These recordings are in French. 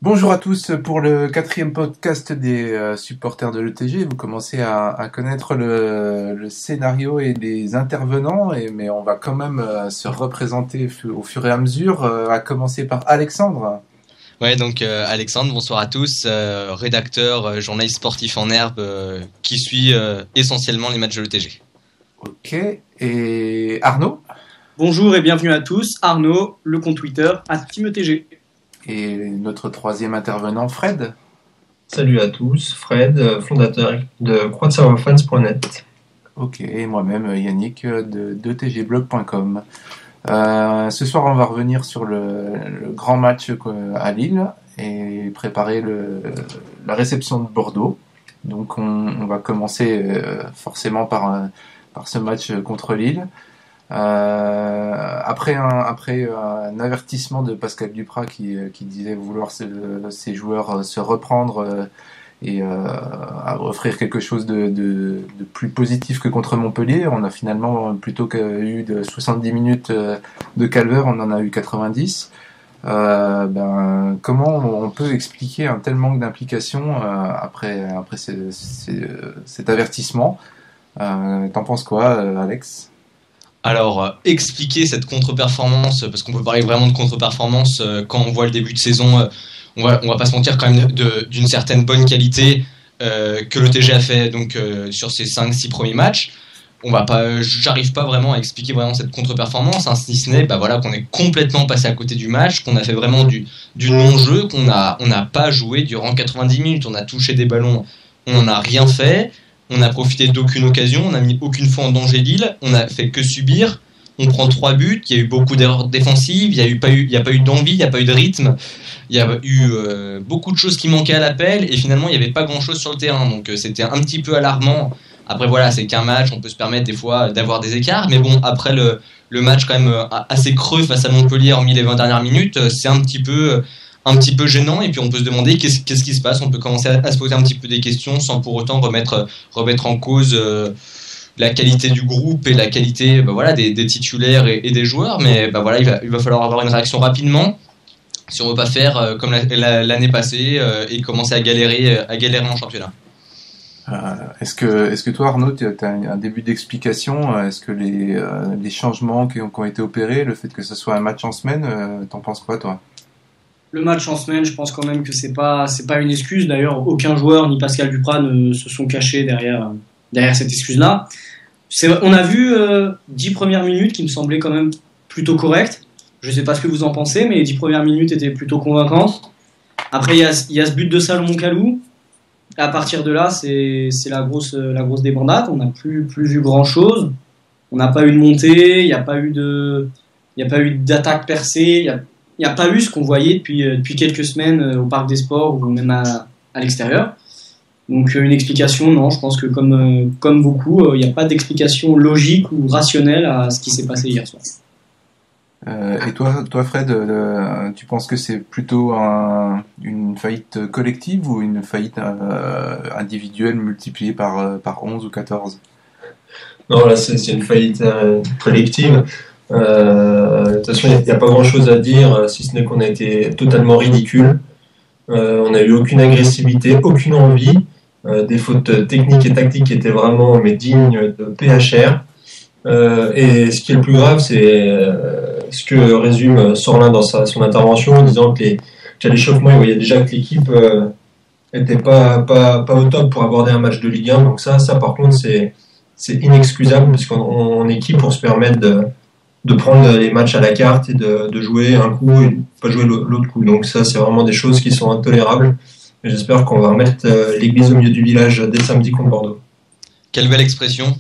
Bonjour à tous pour le quatrième podcast des supporters de l'ETG. Vous commencez à connaître le scénario et les intervenants, mais on va quand même se représenter au fur et à mesure, à commencer par Alexandre. Ouais, donc Alexandre, bonsoir à tous, rédacteur, journaliste sportif en herbe qui suit essentiellement les matchs de l'ETG. Ok. Et Arnaud. Bonjour et bienvenue à tous, Arnaud, le compte Twitter @TeamETG. Et notre troisième intervenant, Fred. Salut à tous, Fred, fondateur de croix-de-serveur-fans.net. Ok, et moi-même, Yannick de tgblog.com. Ce soir, on va revenir sur le grand match à Lille et préparer la réception de Bordeaux. Donc, on va commencer forcément par ce match contre Lille. Après un avertissement de Pascal Duprat qui disait vouloir ses joueurs se reprendre et à offrir quelque chose de plus positif que contre Montpellier. On a finalement, plutôt qu'eu de 70 minutes de calvaire, on en a eu 90. Comment on peut expliquer un tel manque d'implication après cet avertissement? T'en penses quoi, Alex? Alors, expliquer cette contre-performance, parce qu'on peut parler vraiment de contre-performance quand on voit le début de saison, on va pas se mentir quand même d'une certaine bonne qualité que l'ETG a fait donc, sur ses 5-6 premiers matchs. J'arrive pas vraiment à expliquer vraiment cette contre-performance, hein, si ce n'est qu'on est complètement passé à côté du match, qu'on a fait vraiment du non-jeu, on n'a pas joué durant 90 minutes, on a touché des ballons, on n'en a rien fait. On n'a profité d'aucune occasion, on n'a mis aucune fois en danger Lille, on n'a fait que subir. On prend 3 buts, il y a eu beaucoup d'erreurs défensives, il n'y a pas eu d'envie, il n'y a pas eu de rythme, il y a eu beaucoup de choses qui manquaient à l'appel et finalement il n'y avait pas grand chose sur le terrain. Donc c'était un petit peu alarmant. Après voilà, c'est qu'un match, on peut se permettre des fois d'avoir des écarts, mais bon, après le match quand même assez creux face à Montpellier, hormis les 20 dernières minutes, c'est un petit peu gênant et puis on peut se demander qu'est-ce qui se passe. On peut commencer à se poser un petit peu des questions sans pour autant remettre en cause la qualité du groupe et la qualité des titulaires et des joueurs, mais il va falloir avoir une réaction rapidement si on veut pas faire comme l'année passée et commencer à galérer en championnat. Est-ce que toi, Arnaud, tu as un début d'explication? Est-ce que les changements qui ont été opérés, le fait que ce soit un match en semaine, t'en penses quoi, toi? Le match en semaine, je pense quand même que c'est pas une excuse. D'ailleurs, aucun joueur ni Pascal Duprat ne se sont cachés derrière cette excuse-là. On a vu 10 premières minutes qui me semblaient quand même plutôt correctes. Je sais pas ce que vous en pensez, mais les 10 premières minutes étaient plutôt convaincantes. Après, il y a ce but de Salomon Kalou. À partir de là, c'est la grosse débandade. On n'a plus vu grand-chose. On n'a pas eu de montée, il n'y a pas eu d'attaque percée, il n'y a pas eu ce qu'on voyait depuis quelques semaines au Parc des Sports ou même à l'extérieur. Donc une explication, non, je pense que comme beaucoup, il n'y a pas d'explication logique ou rationnelle à ce qui s'est passé hier soir. Et toi, Fred, tu penses que c'est plutôt une faillite collective ou une faillite individuelle multipliée par 11 ou 14? Non, là c'est une faillite collective. De toute façon, il n'y a pas grand chose à dire, si ce n'est qu'on a été totalement ridicule. On n'a eu aucune agressivité, aucune envie, des fautes techniques et tactiques qui étaient vraiment dignes de PHR. Et ce qui est le plus grave, c'est ce que résume Sorlin dans son intervention en disant qu'à l'échauffement, il voyait déjà que l'équipe était pas au top pour aborder un match de Ligue 1. Donc ça par contre, c'est inexcusable parce qu'on est qui pour se permettre de prendre les matchs à la carte et de jouer un coup et de pas jouer l'autre coup. Donc ça, c'est vraiment des choses qui sont intolérables. Et j'espère qu'on va remettre l'église au milieu du village dès samedi contre Bordeaux. Quelle belle expression.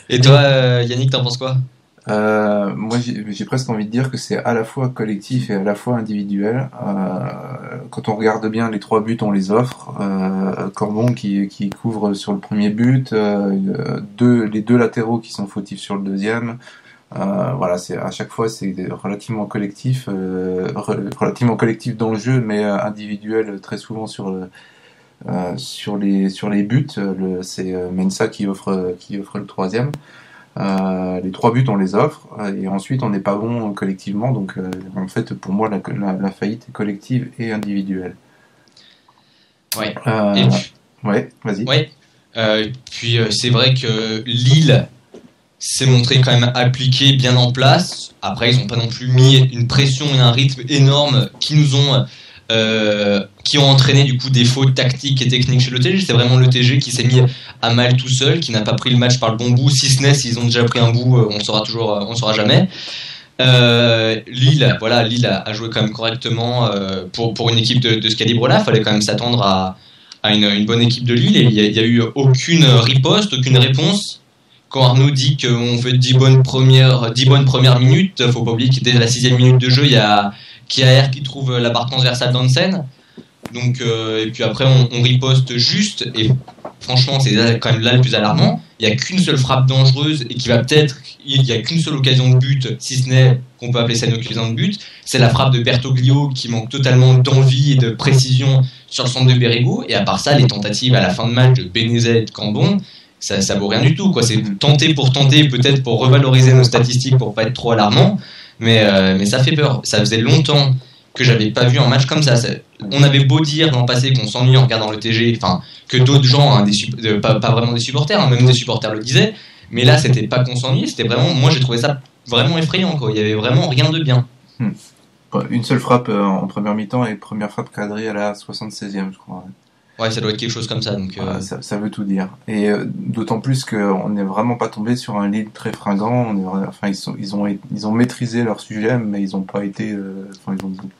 Et toi, Yannick, t'en penses quoi? Moi, j'ai presque envie de dire que c'est à la fois collectif et à la fois individuel. Quand on regarde bien, les 3 buts, on les offre. Corbon qui couvre sur le premier but, les 2 latéraux qui sont fautifs sur le deuxième. C'est à chaque fois c'est relativement collectif dans le jeu, mais individuel très souvent sur les buts. C'est Mensah qui offre le troisième. Les 3 buts, on les offre, et ensuite on n'est pas bon collectivement. Donc en fait, pour moi, la faillite est collective et individuelle. Ouais. Ouais, vas-y. Ouais. Puis c'est vrai que Lille s'est montré quand même appliqué, bien en place. Après, ils n'ont pas non plus mis une pression et un rythme énorme qui ont entraîné du coup des fautes tactiques et techniques chez l'ETG. C'est vraiment l'ETG qui s'est mis à mal tout seul, qui n'a pas pris le match par le bon bout. Si ce n'est s'ils ont déjà pris un bout, on saura jamais. Lille a joué quand même correctement pour une équipe de ce calibre-là. Il fallait quand même s'attendre à une bonne équipe de Lille, et il y a eu aucune riposte, aucune réponse. Quand Arnaud dit qu'on fait 10 bonnes premières minutes, faut pas oublier que dès la 6e minute de jeu, il y a Kiaer qui trouve la barre transversale d'Hansen. Donc, et puis après, on riposte juste, et franchement, c'est quand même là le plus alarmant. Il n'y a qu'une seule frappe dangereuse, et il n'y a qu'une seule occasion de but, si ce n'est qu'on peut appeler ça une occasion de but. C'est la frappe de Bertoglio qui manque totalement d'envie et de précision sur le centre de Bérégout. Et à part ça, les tentatives à la fin de match de Bénézet et de Cambon, ça vaut rien du tout, quoi. C'est tenter, peut-être pour revaloriser nos statistiques pour pas être trop alarmant, mais ça fait peur. Ça faisait longtemps que j'avais pas vu un match comme ça. On avait beau dire l'an passé qu'on s'ennuie en regardant le TG, enfin que d'autres gens, pas vraiment des supporters, même des supporters le disaient, mais là c'était pas qu'on s'ennuyait, c'était vraiment, moi j'ai trouvé ça vraiment effrayant, quoi. Il y avait vraiment rien de bien. Une seule frappe en première mi-temps, et première frappe cadrée à la 76e, je crois. Ouais, ça doit être quelque chose comme ça. Donc, ça veut tout dire. Et d'autant plus qu'on n'est vraiment pas tombé sur un Lille très fringant. Ils ont maîtrisé leur sujet, mais ils n'ont pas été.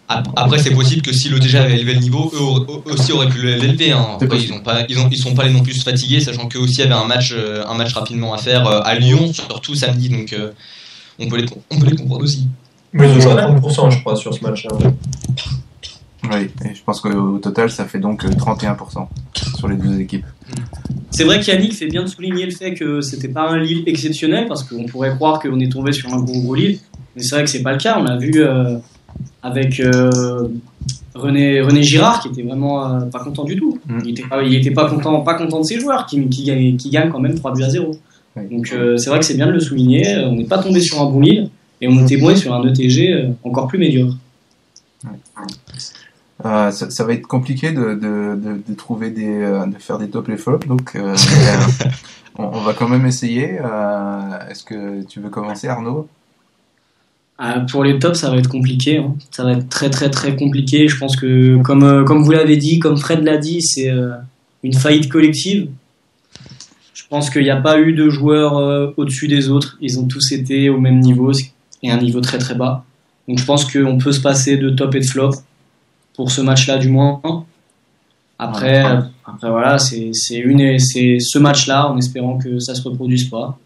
Après, c'est possible que si l'ETG avait élevé le niveau, eux aussi auraient pu l'élever. Hein. Après, ils sont pas allés non plus fatigués, sachant qu'eux aussi avaient un match rapidement à faire à Lyon, surtout samedi. Donc, on peut les comprendre aussi. Mais ils ont joué à 30%, je crois, sur ce match-là. Oui, et je pense qu'au total, ça fait donc 31% sur les deux équipes. C'est vrai qu'Yannick fait bien de souligner le fait que c'était pas un Lille exceptionnel, parce qu'on pourrait croire qu'on est tombé sur un gros Lille, mais c'est vrai que c'est pas le cas. On l'a vu avec René Girard, qui était vraiment pas content du tout. Il était pas content de ses joueurs, qui gagnent quand même 3-0. Oui. Donc c'est vrai que c'est bien de le souligner. On n'est pas tombé sur un bon Lille, et on était moins sur un ETG encore plus médiocre. Ça va être compliqué de trouver de faire des tops et flops, donc on va quand même essayer. Est-ce que tu veux commencer, Arnaud? Pour les tops, ça va être compliqué. Hein. Ça va être très très très compliqué. Je pense que comme vous l'avez dit, comme Fred l'a dit, c'est une faillite collective. Je pense qu'il n'y a pas eu de joueurs au-dessus des autres. Ils ont tous été au même niveau, et un niveau très très bas. Donc je pense qu'on peut se passer de top et de flop pour ce match-là, du moins. Après voilà, c'est ce match-là, en espérant que ça se reproduise pas.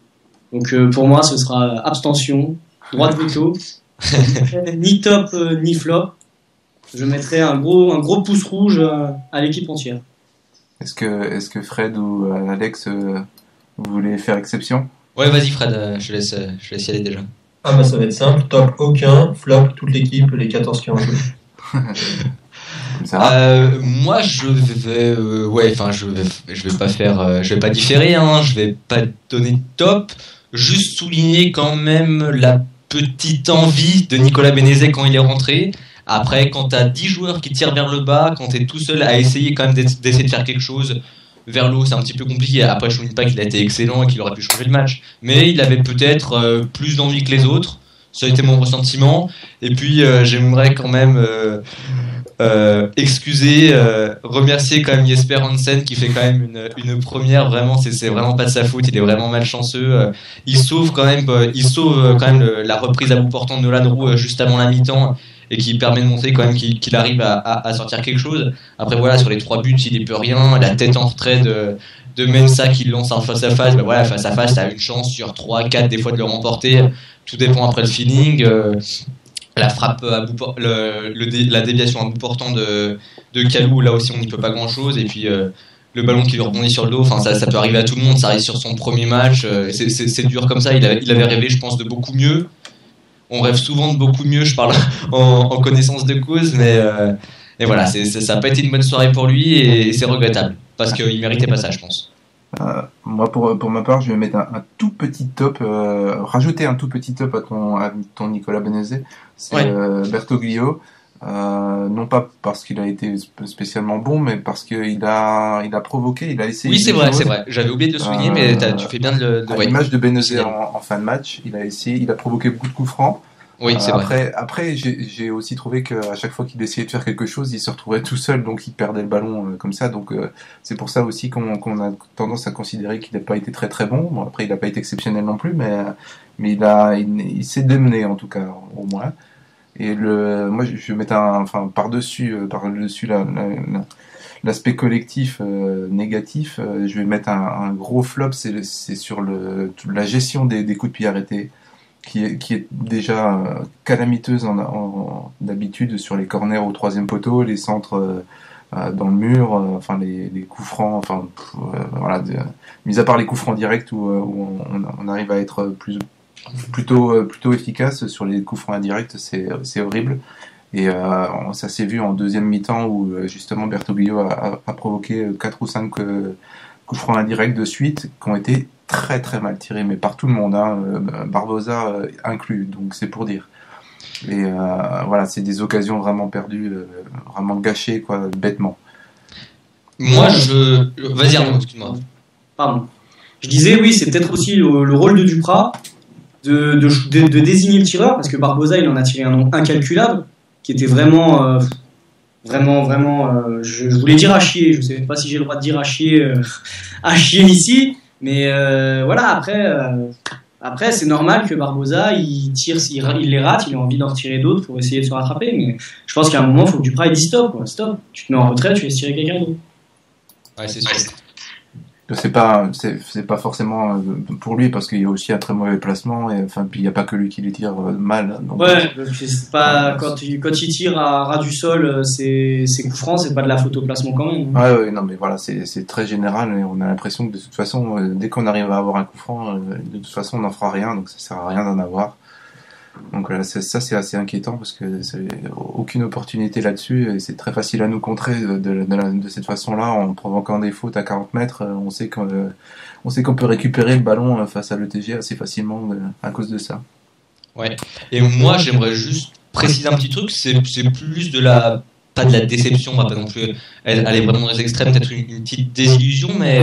Donc pour moi, ce sera abstention, droit de veto, ni top ni flop. Je mettrai un gros pouce rouge à l'équipe entière. Est-ce que Fred ou Alex vous voulez faire exception? Ouais, vas-y Fred, je laisse y aller déjà. Ah bah ça va être simple, top aucun, flop toute l'équipe, les 14 qui ont joué. Moi je vais pas différer, hein, je vais pas donner top, juste souligner quand même la petite envie de Nicolas Bénézet quand il est rentré. Après, quand t'as 10 joueurs qui tirent vers le bas, quand t'es tout seul à essayer quand même d'essayer de faire quelque chose vers le haut, c'est un petit peu compliqué. Après, je ne dis pas qu'il a été excellent et qu'il aurait pu changer le match, mais il avait peut-être plus d'envie que les autres. Ça a été mon ressentiment. Et puis, j'aimerais quand même remercier quand même Jesper Hansen, qui fait quand même une première. Vraiment, c'est vraiment pas de sa faute. Il est vraiment malchanceux. Il sauve quand même la reprise à bout portant de Nolan Roux juste avant la mi-temps, et qui permet de montrer quand même qu'il arrive à sortir quelque chose. Après voilà, sur les 3 buts, il n'est plus rien. La tête en retrait de Mensah qui lance un face-à-face. Ben voilà, face-à-face, t'as une chance sur 3-4 des fois de le remporter. Tout dépend après le feeling. La frappe la déviation à bout portant de Kalou, là aussi on n'y peut pas grand-chose. Et puis le ballon qui lui rebondit sur le dos, enfin ça peut arriver à tout le monde. Ça arrive sur son premier match. C'est dur comme ça. Il avait rêvé, je pense, de beaucoup mieux. On rêve souvent de beaucoup mieux, je parle en connaissance de cause, mais voilà, ça n'a pas été une bonne soirée pour lui, et c'est regrettable, parce qu'il ne méritait pas ça, je pense. Moi, pour ma part, je vais mettre un tout petit top, rajouter un tout petit top à ton Nicolas Benezet, c'est Bertoglio. Non pas parce qu'il a été spécialement bon, mais parce qu'il a provoqué, il a essayé. Oui, c'est vrai. J'avais oublié de le souligner, mais tu fais bien de à l'image de Benezet en fin de match, il a provoqué beaucoup de coups francs. Oui, c'est vrai. Après, j'ai aussi trouvé qu'à chaque fois qu'il essayait de faire quelque chose, il se retrouvait tout seul, donc il perdait le ballon comme ça. Donc c'est pour ça aussi qu'on a tendance à considérer qu'il n'a pas été très très bon. Bon, après, il n'a pas été exceptionnel non plus, mais il s'est démené en tout cas, au moins. Et moi, je vais mettre par-dessus l'aspect collectif négatif. Je vais mettre un gros flop, c'est sur la gestion des coups de pied arrêtés, qui est déjà calamiteuse d'habitude sur les corners au troisième poteau, les centres dans le mur, les coups francs, mis à part les coups francs directs où on arrive à être plutôt efficace sur les coups francs indirects, c'est horrible. Et ça s'est vu en deuxième mi-temps où justement Bertoglio a provoqué 4 ou 5 coups francs indirects de suite qui ont été très très mal tirés, mais par tout le monde, Barbosa inclus, donc c'est pour dire. Et c'est des occasions vraiment perdues, vraiment gâchées, quoi, bêtement. Moi, vas-y, Arnaud, excuse-moi. Pardon. Je disais, oui, c'est peut-être aussi le rôle de Duprat de désigner le tireur, parce que Barbosa, il en a tiré un nombre incalculable, qui était vraiment, je voulais dire à chier, je ne sais pas si j'ai le droit de dire à chier ici, mais après c'est normal que Barbosa, il tire, il les rate, il a envie d'en retirer d'autres pour essayer de se rattraper, mais je pense qu'à un moment, il faut que Duprat dise stop, quoi, stop, tu te mets en retrait, tu laisses tirer quelqu'un d'autre. Ouais, c'est sûr. C'est pas forcément pour lui, parce qu'il y a aussi un très mauvais placement, et puis il n'y a pas que lui qui les tire mal. Donc, c'est pas quand il tire à ras du sol, c'est coups francs, c'est pas de la faute au placement quand même. Ouais, non, mais voilà, c'est très général, et on a l'impression que de toute façon, dès qu'on arrive à avoir un coup franc, de toute façon, on n'en fera rien, donc ça sert à rien d'en avoir. Donc voilà, ça c'est assez inquiétant, parce que c'est aucune opportunité là-dessus, et c'est très facile à nous contrer de cette façon-là, en provoquant des fautes à 40 mètres. On sait qu'on peut récupérer le ballon face à l'ETG assez facilement à cause de ça. Ouais. Et moi, j'aimerais juste préciser un petit truc, c'est plus pas de la déception, on va pas non plus aller vraiment dans les extrêmes, peut-être une petite désillusion, mais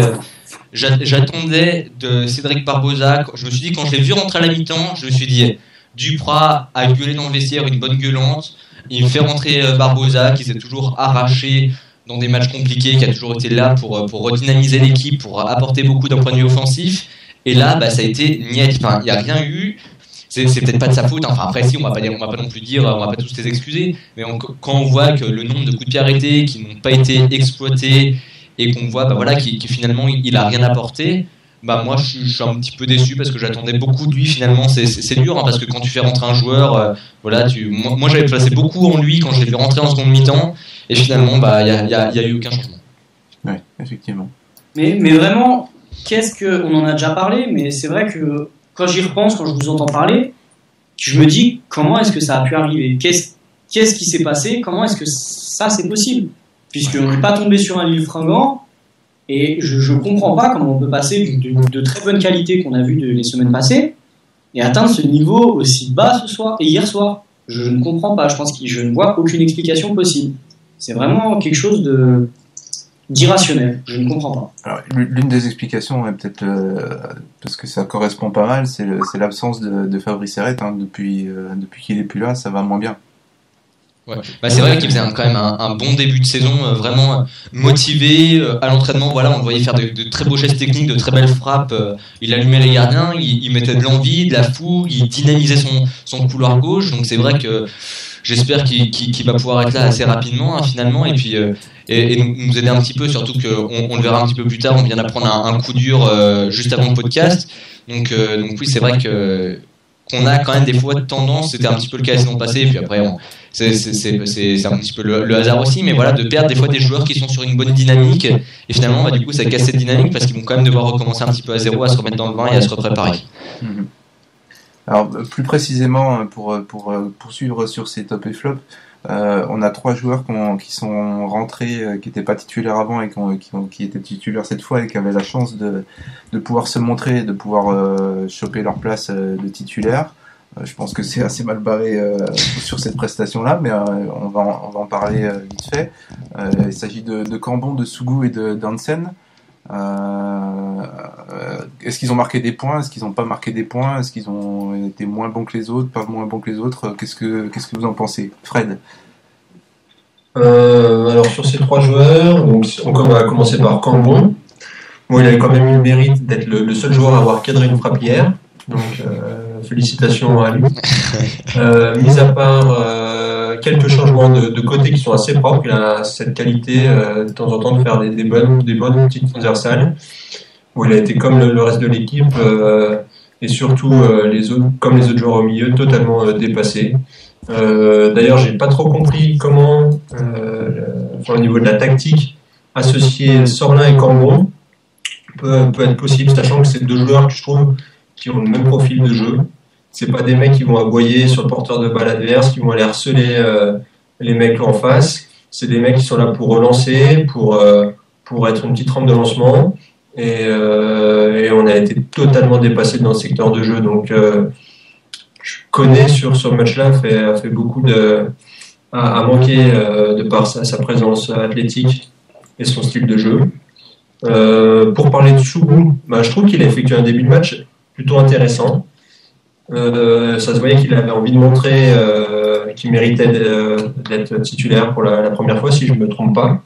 j'attendais de Cédric Barbosa. Je me suis dit, quand je l'ai vu rentrer à la mi-temps, je me suis dit, Duprat a gueulé dans le vestiaire une bonne gueulante, il fait rentrer Barbosa qui s'est toujours arraché dans des matchs compliqués, qui a toujours été là pour redynamiser l'équipe, pour apporter beaucoup d'un point de vue offensif, et là ça a été niet, il n'y a rien eu. C'est peut-être pas de sa faute, après si on va pas non plus dire, on va pas tous les excuser, mais quand on voit que le nombre de coups de pied arrêtés qui n'ont pas été exploités, et qu'on voit qui finalement il a rien apporté, moi je suis un petit peu déçu, parce que j'attendais beaucoup de lui. Finalement c'est dur, parce que quand tu fais rentrer un joueur, moi j'avais placé beaucoup en lui quand je l'ai vu rentrer en seconde mi-temps, et finalement il y a eu aucun changement. Oui, effectivement. Mais vraiment, on en a déjà parlé, mais c'est vrai que quand j'y repense, quand je vous entends parler, je me dis comment est-ce que ça a pu arriver, qu'est-ce qui s'est passé, comment est-ce que ça c'est possible, puisqu'on n'est pas tombé sur un livre fringant. Et je comprends pas comment on peut passer de très bonne qualité qu'on a vu les semaines passées et atteindre ce niveau aussi bas ce soir et hier soir. Je ne comprends pas. Je pense que je ne vois aucune explication possible. C'est vraiment quelque chose d'irrationnel. Je ne comprends pas. Alors, l'une des explications est peut-être parce que ça correspond pas mal, c'est l'absence de Fabrice Errett. Depuis qu'il est plus là, ça va moins bien. Ouais. C'est vrai qu'il faisait quand même un bon début de saison, vraiment motivé à l'entraînement. On le voyait faire de très beaux gestes techniques, de très belles frappes. Il allumait les gardiens, il mettait de l'envie, de la fougue, il dynamisait son couloir gauche. Donc c'est vrai que j'espère qu'il va pouvoir être là assez rapidement, finalement, et puis et nous aider un petit peu, surtout qu'on le verra un petit peu plus tard. On vient d'apprendre un coup dur juste avant le podcast. Donc oui, c'est vrai qu'on a quand même des fois de tendance, c'était un petit peu le cas la saison passée, et puis après c'est un petit peu le hasard aussi, mais de perdre des fois des joueurs qui sont sur une bonne dynamique, et finalement du coup ça casse cette dynamique, parce qu'ils vont quand même devoir recommencer un petit peu à zéro, à se remettre dans le bain et à se repréparer. Alors plus précisément, pour poursuivre sur ces top et flop, On a 3 joueurs qui sont rentrés, qui n'étaient pas titulaires avant et qui étaient titulaires cette fois et qui avaient la chance de pouvoir se montrer, de pouvoir choper leur place de titulaire. Je pense que c'est assez mal barré sur cette prestation-là, mais on va en parler vite fait. Il s'agit de Cambon, de Sougou et de Hansen. Est-ce qu'ils ont marqué des points? Est-ce qu'ils n'ont pas marqué des points? Est-ce qu'ils ont été moins bons que les autres? Pas moins bons que les autres? Qu'est-ce que vous en pensez, Fred? Alors sur ces 3 joueurs, donc on va commencer par Cambon. Bon, il avait quand même eu le mérite d'être le seul joueur à avoir cadré une frappe hier, donc félicitations à lui. Mis à part quelques changements de côté qui sont assez propres, il a cette qualité de temps en temps de faire des bonnes petites transversales, où il a été comme le reste de l'équipe et surtout comme les autres joueurs au milieu, totalement dépassé. D'ailleurs, j'ai pas trop compris comment, au niveau de la tactique, associer Sorlin et Cambon peut être possible, sachant que c'est 2 joueurs que je trouve qui ont le même profil de jeu. C'est pas des mecs qui vont aboyer sur le porteur de balle adverse, qui vont aller harceler les mecs en face. C'est des mecs qui sont là pour relancer, pour être une petite rampe de lancement. Et on a été totalement dépassé dans le secteur de jeu. Donc, je connais sur ce match-là a fait beaucoup à manquer de par sa présence athlétique et son style de jeu. Pour parler de Sougou, je trouve qu'il a effectué un début de match plutôt intéressant. Ça se voyait qu'il avait envie de montrer qu'il méritait d'être titulaire pour la première fois, si je ne me trompe pas.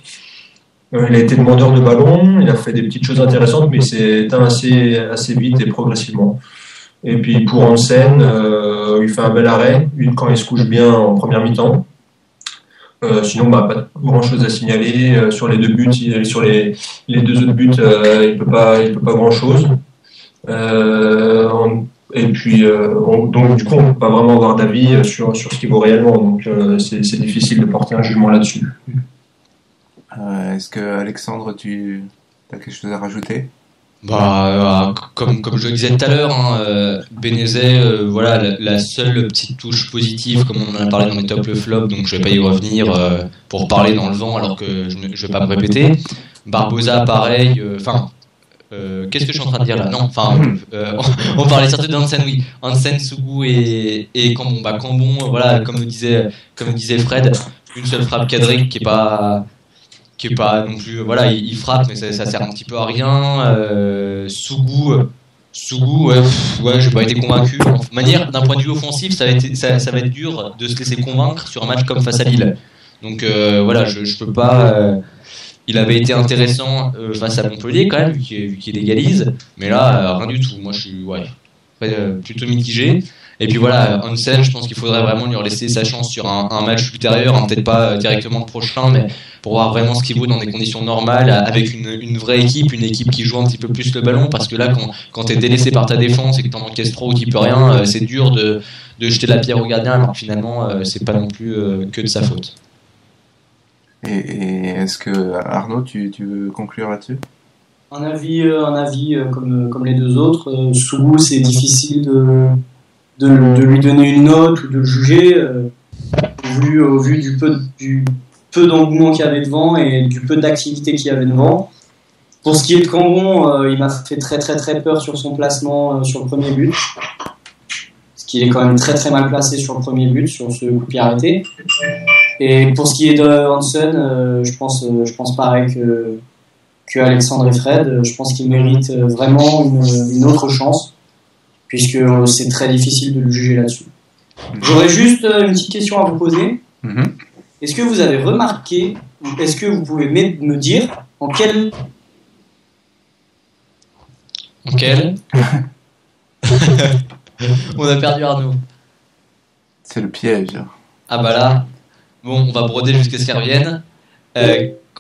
Il a été demandeur de ballon, il a fait des petites choses intéressantes, mais c'est éteint assez vite et progressivement. Et puis pour Hansen, il fait un bel arrêt quand il se couche bien en première mi-temps. Sinon, pas grand chose à signaler sur les 2 buts. Sur les 2 autres buts, il peut pas grand chose. Et puis, donc du coup, on peut pas vraiment avoir d'avis sur ce qu'il vaut réellement. Donc, c'est difficile de porter un jugement là-dessus. Est-ce que Alexandre, tu as quelque chose à rajouter? Comme je le disais tout à l'heure, Bénézet, voilà, la seule petite touche positive, comme on en a parlé dans les top le flop, donc je vais pas y revenir pour parler dans le vent alors que je vais pas me répéter. Barbosa, pareil, qu'est-ce que je suis en train de dire là? Non, on parlait surtout d'Hansen, oui. Hansen, Sougou et Cambon. Cambon, voilà, comme disait Fred, une seule frappe cadrée qui est pas non plus, voilà, il frappe mais ça sert un petit peu à rien. Sougou, j'ai pas été convaincu. D'un point de vue offensif, ça va être dur de se laisser convaincre sur un match comme face à Lille. Donc voilà, je peux pas. Il avait été intéressant face à Montpellier quand même, vu qu'il égalise, mais là rien du tout. Moi je suis plutôt mitigé. Et puis voilà, Hansen, je pense qu'il faudrait vraiment lui laisser sa chance sur un match ultérieur, peut-être pas directement le prochain, mais pour voir vraiment ce qu'il vaut dans des conditions normales, avec une vraie équipe, une équipe qui joue un petit peu plus le ballon, parce que là, quand t'es délaissé par ta défense et que t'en encaisses trop ou qu'il peut rien, c'est dur de jeter la pierre au gardien, alors que finalement, c'est pas non plus que de sa faute. Et est-ce que, Arnaud, tu veux conclure là-dessus? Un avis comme les 2 autres. Sougou, c'est difficile de lui donner une note ou de le juger au vu du peu d'engouement qu'il y avait devant et du peu d'activité qu'il y avait devant. Pour ce qui est de Cambon, il m'a fait très très très peur sur son placement sur le premier but, parce qu'il est quand même très très mal placé sur le premier but, sur ce coup de pied arrêté. Et pour ce qui est de Hansen, je pense pareil que Alexandre et Fred. Je pense qu'il mérite vraiment une autre chance, puisque c'est très difficile de le juger là-dessus. J'aurais juste une petite question à vous poser. Est-ce que vous avez remarqué, ou est-ce que vous pouvez me dire en quel On a perdu Arnaud. C'est le piège. Ah là, bon, on va broder jusqu'à ce qu'il revienne.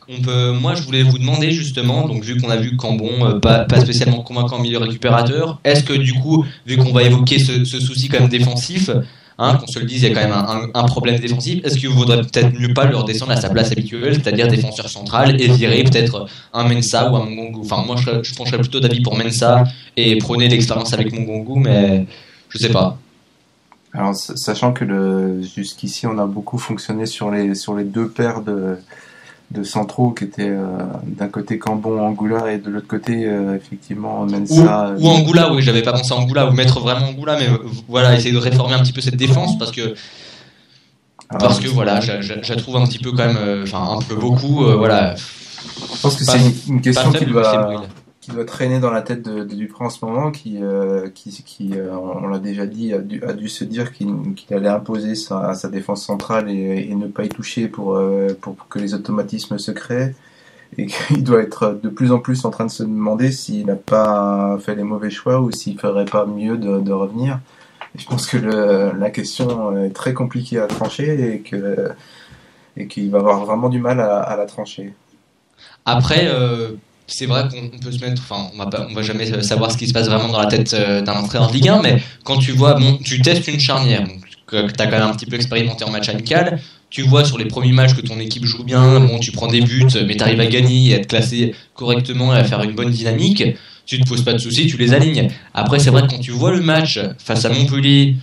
Moi, je voulais vous demander justement, donc vu qu'on a vu Cambon pas spécialement convaincant milieu récupérateur, est-ce que du coup, vu qu'on va évoquer ce souci quand même défensif, qu'on se le dise, il y a quand même un problème défensif, est-ce qu'il vaudrait peut-être mieux pas le redescendre à sa place habituelle, c'est-à-dire défenseur central, et virer peut-être un Mensah ou un Mongongu? Enfin, moi, je pencherais plutôt d'avis pour Mensah et prôner l'expérience avec Mongongu, mais je sais pas. Alors, sachant que jusqu'ici, on a beaucoup fonctionné sur les deux paires de centraux qui étaient d'un côté Cambon, Angoula et de l'autre côté effectivement Mensah. Ou Angoula, oui, j'avais pas pensé à Angoula, ou mettre vraiment Angoula, mais voilà, essayer de réformer un petit peu cette défense parce que voilà, je la trouve un petit peu quand même, un peu beaucoup, voilà. Je pense que c'est une question qui doit traîner dans la tête de Duprat en ce moment, qui on l'a déjà dit, a dû se dire qu'il allait imposer sa défense centrale et ne pas y toucher pour que les automatismes se créent, et qu'il doit être de plus en plus en train de se demander s'il n'a pas fait les mauvais choix ou s'il ferait pas mieux de revenir. Et je pense que la question est très compliquée à trancher et qu'il va avoir vraiment du mal à la trancher. Après, c'est vrai qu'on peut se mettre, on va jamais savoir ce qui se passe vraiment dans la tête d'un entraîneur de Ligue 1, mais quand tu vois, tu testes une charnière, que tu as quand même un petit peu expérimenté en match amical, tu vois sur les premiers matchs que ton équipe joue bien, tu prends des buts, mais tu arrives à gagner, à te classer correctement et à faire une bonne dynamique, tu te poses pas de soucis, tu les alignes. Après, c'est vrai que quand tu vois le match face à Montpellier,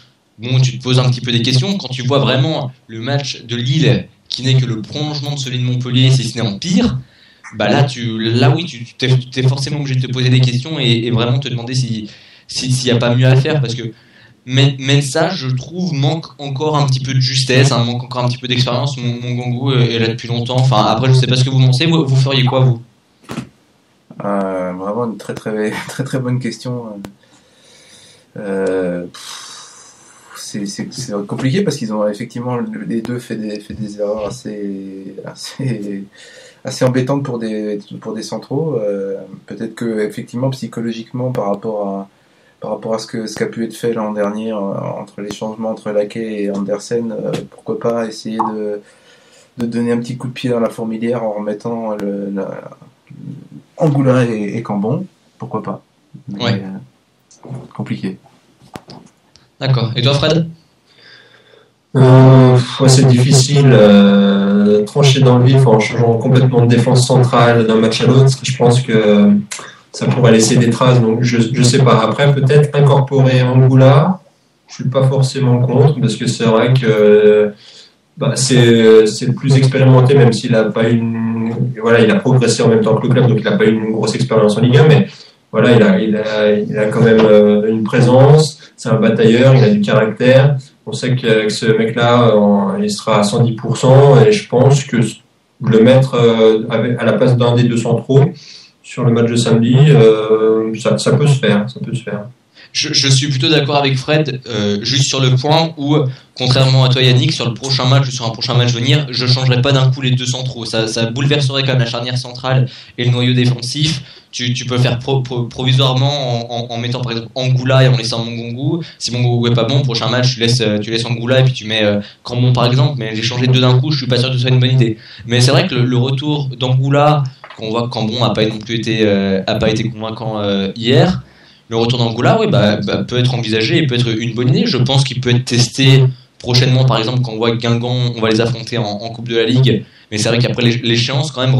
tu te poses un petit peu des questions. Quand tu vois vraiment le match de Lille, qui n'est que le prolongement de celui de Montpellier, si ce n'est en pire, là oui, tu es forcément obligé de te poser des questions et vraiment te demander s'il n'y a pas mieux à faire, parce que Mensah, je trouve, manque encore un petit peu de justesse, manque encore un petit peu d'expérience. Mon Gongou est là depuis longtemps. Après, je sais pas ce que vous pensez. Vous feriez quoi, vous? Vraiment une très très très très bonne question. C'est compliqué parce qu'ils ont effectivement les deux fait des erreurs assez embêtantes pour des centraux. Peut-être que effectivement psychologiquement par rapport à ce qu'a pu être fait l'an dernier entre les changements entre Laquet et Andersen, pourquoi pas essayer de donner un petit coup de pied dans la fourmilière en remettant Angoula et Cambon, pourquoi pas. Mais, ouais. Compliqué. D'accord. Et toi, Fred? C'est difficile trancher dans le vif en changeant complètement de défense centrale d'un match à l'autre, parce que je pense que ça pourrait laisser des traces, donc je sais pas. Après, peut-être incorporer Angoula, je suis pas forcément contre, parce que c'est vrai que c'est le plus expérimenté, même s'il a pas il a progressé en même temps que le club, donc il a pas eu une grosse expérience en Ligue 1, mais voilà, il a quand même une présence, c'est un batailleur, il a du caractère. On sait que ce mec-là, il sera à 110%, et je pense que le mettre à la place d'un des deux centraux sur le match de samedi, ça peut se faire. Je suis plutôt d'accord avec Fred, juste sur le point où, contrairement à toi Yannick, sur le prochain match ou sur un prochain match venir, je ne changerai pas d'un coup les deux centraux. Ça bouleverserait quand même la charnière centrale et le noyau défensif. Tu peux faire provisoirement en mettant par exemple Angoula et en laissant Mongongu. Si Mongongu est pas bon, prochain match tu laisses Angoula et puis tu mets Cambon par exemple. Mais les changer deux d'un coup, je suis pas sûr que ce soit une bonne idée. Mais c'est vrai que le retour d'Angoula, qu'on voit que Cambon a pas été convaincant hier. Le retour d'Angoula, peut être envisagé et peut être une bonne idée. Je pense qu'il peut être testé prochainement, par exemple, quand on voit Guingamp, on va les affronter en Coupe de la Ligue. Mais c'est vrai qu'après l'échéance, quand même,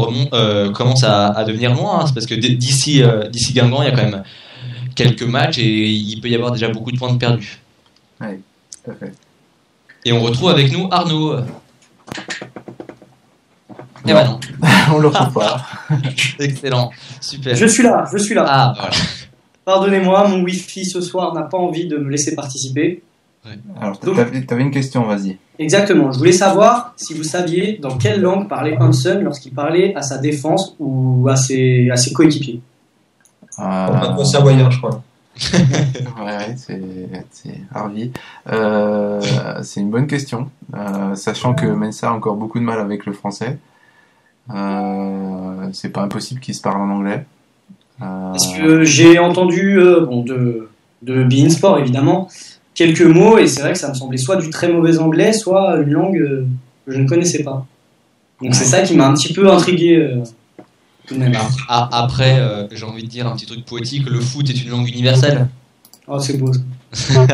commence à devenir loin. C'est parce que d'ici Guingamp, il y a quand même quelques matchs et il peut y avoir déjà beaucoup de points de perdus. Oui, tout à fait. Et on retrouve avec nous Arnaud. Eh ben non. On le retrouve pas. Excellent, super. Je suis là. Ah, voilà. Pardonnez-moi, mon Wi-Fi ce soir n'a pas envie de me laisser participer. Ouais. Alors, t'avais une question, vas-y. Exactement. Je voulais savoir si vous saviez dans quelle langue parlait Hansen lorsqu'il parlait à sa défense ou à ses coéquipiers. Un savoyard, je crois. Ouais, c'est Harvey. C'est une bonne question, sachant que Mensah a encore beaucoup de mal avec le français. C'est pas impossible qu'il se parle en anglais. Parce que j'ai entendu de Bein Sport évidemment quelques mots et c'est vrai que ça me semblait soit du très mauvais anglais, soit une langue que je ne connaissais pas. Donc c'est ça qui m'a un petit peu intrigué. Tout de même. Après, j'ai envie de dire un petit truc poétique, le foot est une langue universelle. Oh, c'est beau. On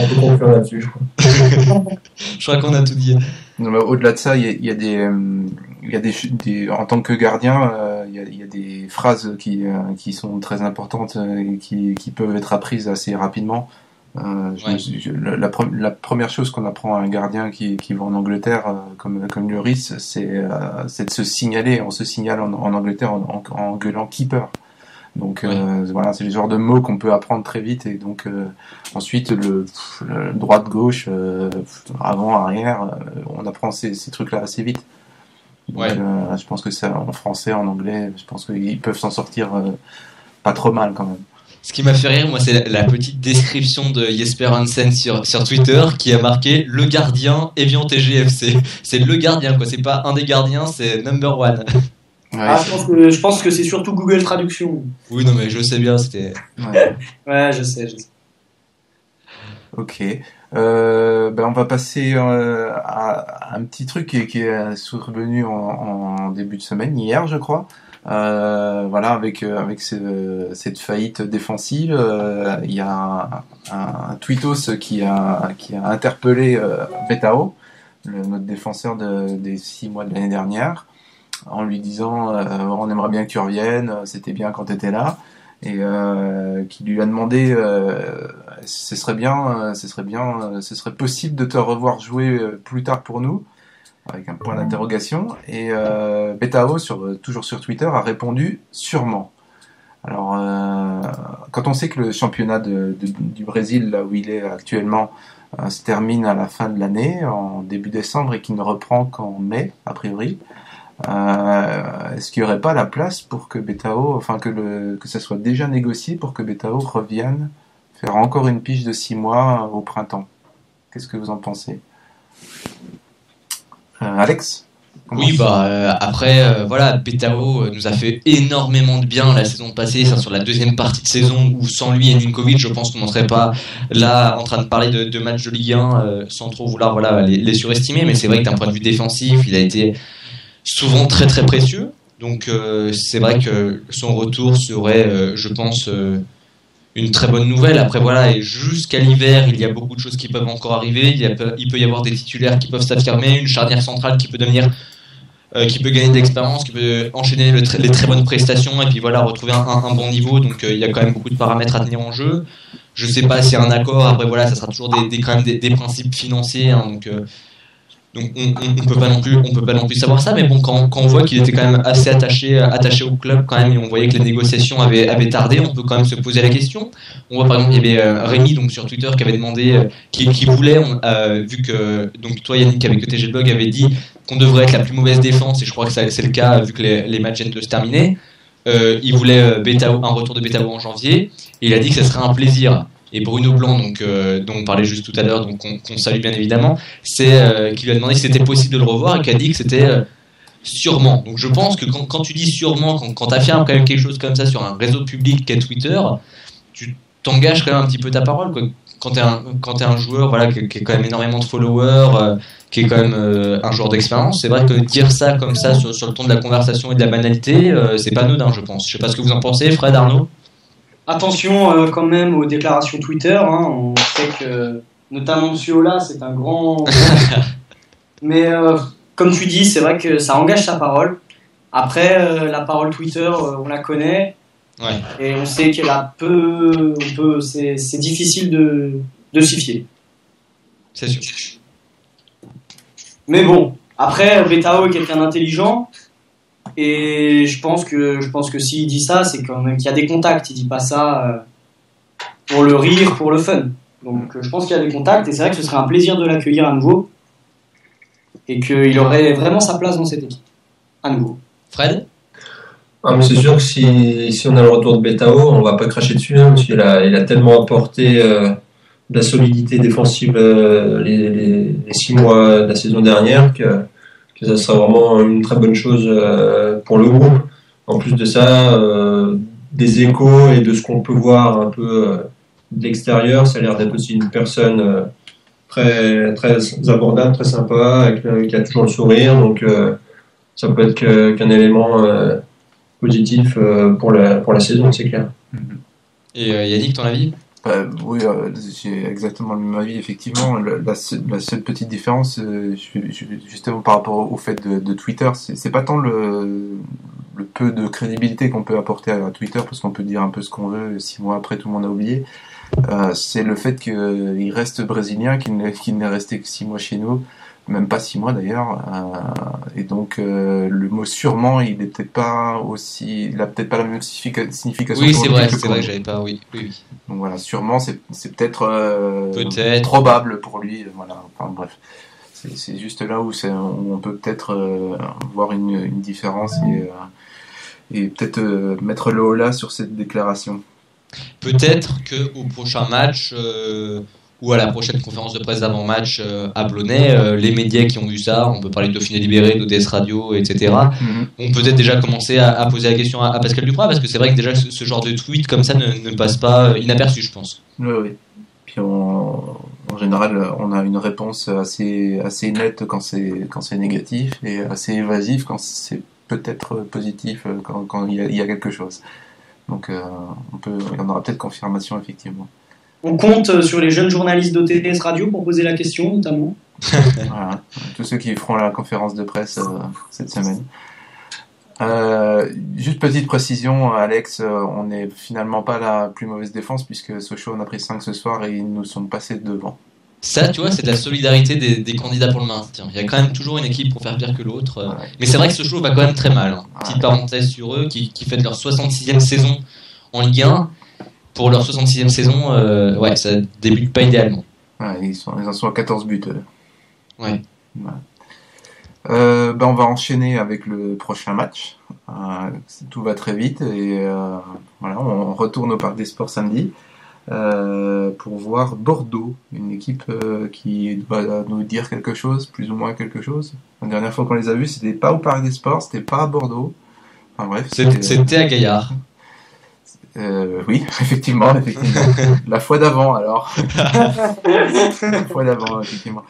peut conclure là-dessus, je crois. Je crois qu'on a tout dit. Non, mais au-delà de ça, il y a des en tant que gardien, il y a des phrases qui sont très importantes et qui peuvent être apprises assez rapidement. La première chose qu'on apprend à un gardien qui va en Angleterre, comme Lloris, c'est de se signaler. On se signale en Angleterre en gueulant keeper. Donc voilà, c'est le genre de mots qu'on peut apprendre très vite. Et donc ensuite le droite gauche, avant arrière, on apprend ces trucs-là assez vite. Donc je pense que ça, en français, en anglais, je pense qu'ils peuvent s'en sortir pas trop mal quand même. Ce qui m'a fait rire, moi, c'est la petite description de Jesper Hansen sur Twitter qui a marqué le gardien Evian TGFC. C'est le gardien, quoi. C'est pas un des gardiens, c'est number one. Ouais, je pense que c'est surtout Google Traduction. Oui, non, mais je sais bien, c'était. Ouais, je sais. Ok. On va passer à un petit truc qui est survenu en début de semaine, hier, je crois. Voilà, avec cette faillite défensive, il y a un tweetos qui a interpellé Betao, notre défenseur des 6 mois de l'année dernière, en lui disant on aimerait bien que tu reviennes, c'était bien quand tu étais là, et qui lui a demandé ce serait possible de te revoir jouer plus tard pour nous, avec un point d'interrogation, et Betao, toujours sur Twitter, a répondu sûrement. Alors, quand on sait que le championnat du Brésil, là où il est actuellement, se termine à la fin de l'année, en début décembre, et qu'il ne reprend qu'en mai, a priori, est-ce qu'il n'y aurait pas la place pour que Betao, que ça soit déjà négocié pour que Betao revienne faire encore une pige de 6 mois au printemps? Qu'est-ce que vous en pensez? Alex? Oui, après, voilà, Betao nous a fait énormément de bien la saison passée, sur la deuxième partie de saison où sans lui et Ninkovic, je pense qu'on n'en serait pas là en train de parler de matchs de Ligue 1 sans trop vouloir les surestimer, mais c'est vrai que d'un point de vue défensif, il a été souvent très très précieux, donc c'est vrai que son retour serait, je pense, une très bonne nouvelle. Après voilà, et jusqu'à l'hiver, il y a beaucoup de choses qui peuvent encore arriver. Il peut y avoir des titulaires qui peuvent s'affirmer, une charnière centrale qui peut devenir, qui peut gagner de l'expérience, qui peut enchaîner les très bonnes prestations et puis voilà, retrouver un bon niveau. Donc il y a quand même beaucoup de paramètres à tenir en jeu. Je sais pas s'il y a un accord. Après voilà, ça sera toujours quand même des principes financiers. Hein, donc on peut pas non plus savoir ça, mais bon, quand on voit qu'il était quand même assez attaché au club quand même, et on voyait que les négociations avaient tardé, on peut quand même se poser la question. On voit par exemple, il y avait Rémi donc sur Twitter qui avait demandé, qui voulait, vu que donc toi Yannick avec le TG Blog avait dit qu'on devrait être la plus mauvaise défense, et je crois que c'est le cas vu que les matchs viennent de se terminer. Il voulait un retour de Betao en janvier, et il a dit que ce serait un plaisir. Et Bruno Blanc, dont on parlait juste tout à l'heure, donc qu'on salue bien évidemment, c'est qui lui a demandé si c'était possible de le revoir et qui a dit que c'était sûrement. Donc je pense que quand tu dis sûrement, quand tu affirmes quand même quelque chose comme ça sur un réseau public qu'est Twitter, tu t'engages quand même un petit peu ta parole, quoi. Quand t'es un joueur voilà, qui a quand même énormément de followers, qui est quand même un joueur d'expérience, c'est vrai que dire ça comme ça sur le ton de la conversation et de la banalité, c'est pas anodin, je pense. Je sais pas ce que vous en pensez, Fred, Arnaud. Attention quand même aux déclarations Twitter, hein. On sait que notamment M. Ola c'est un grand... mais comme tu dis, c'est vrai que ça engage sa parole. Après la parole Twitter, on la connaît, ouais. Et on sait qu'elle a c'est difficile de s'y fier. C'est sûr. Mais bon, après Betao est quelqu'un d'intelligent. Et je pense que s'il dit ça, c'est quand même qu'il y a des contacts. Il dit pas ça pour le rire, pour le fun. Donc je pense qu'il y a des contacts, et c'est vrai que ce serait un plaisir de l'accueillir à nouveau, et qu'il aurait vraiment sa place dans cette équipe à nouveau. Fred? Mais c'est sûr que si on a le retour de Betao, on va pas cracher dessus, hein, parce qu'il a tellement apporté de la solidité défensive les 6 mois de la saison dernière que ça sera vraiment une très bonne chose pour le groupe. En plus de ça, des échos et de ce qu'on peut voir un peu de l'extérieur, ça a l'air d'être aussi une personne très, très abordable, très sympa, qui a toujours le sourire. Donc ça peut être qu'un élément positif pour la saison, c'est clair. Et Yannick, ton avis? Oui, j'ai exactement le même avis, effectivement. La seule petite différence, justement par rapport au fait de Twitter, c'est pas tant le le peu de crédibilité qu'on peut apporter à Twitter, parce qu'on peut dire un peu ce qu'on veut, 6 mois après tout le monde a oublié, c'est le fait qu'il reste brésilien, qu'il n'est resté que 6 mois chez nous, même pas 6 mois d'ailleurs, et donc le mot sûrement, il a peut-être pas la même signification. Oui, c'est vrai, j'avais pas, oui. Donc voilà, sûrement, c'est peut-être probable pour lui, voilà, enfin bref. C'est juste là où on peut peut-être voir une différence et peut-être mettre le holà sur cette déclaration. Peut-être qu'au prochain match ou à la prochaine conférence de presse d'avant-match à Blonay, les médias qui ont vu ça, on peut parler de Dauphiné Libéré, d'ODS Radio, etc., ont peut-être déjà commencé à poser la question à Pascal Duprat, parce que c'est vrai que déjà ce genre de tweet comme ça ne passe pas inaperçu, je pense. Oui. Puis en général, on a une réponse assez nette quand c'est négatif et assez évasive quand c'est peut-être positif, quand il y a quelque chose. Donc il y en aura peut-être confirmation effectivement. On compte sur les jeunes journalistes d'OTS Radio pour poser la question notamment. Voilà. Tous ceux qui feront la conférence de presse cette semaine. Juste petite précision, Alex, on n'est finalement pas la plus mauvaise défense puisque Sochaux en a pris 5 ce soir et ils nous sont passés devant. Ça, tu vois, c'est de la solidarité des candidats pour le maintien. Il y a quand même toujours une équipe pour faire pire que l'autre. Ouais. Mais c'est vrai que Sochaux va quand même très mal. Petite parenthèse sur eux, qui fêtent leur 66e saison en Ligue 1. Pour leur 66e saison, ça débute pas idéalement. Ouais, ils en sont à 14 buts. Ouais. On va enchaîner avec le prochain match. Tout va très vite et on retourne au Parc des Sports samedi pour voir Bordeaux, une équipe qui doit nous dire quelque chose, plus ou moins quelque chose. La dernière fois qu'on les a vus, c'était pas au Parc des Sports, c'était pas à Bordeaux. Enfin bref, c'était à Gaillard. Oui, effectivement. La fois d'avant, alors. La fois d'avant, effectivement.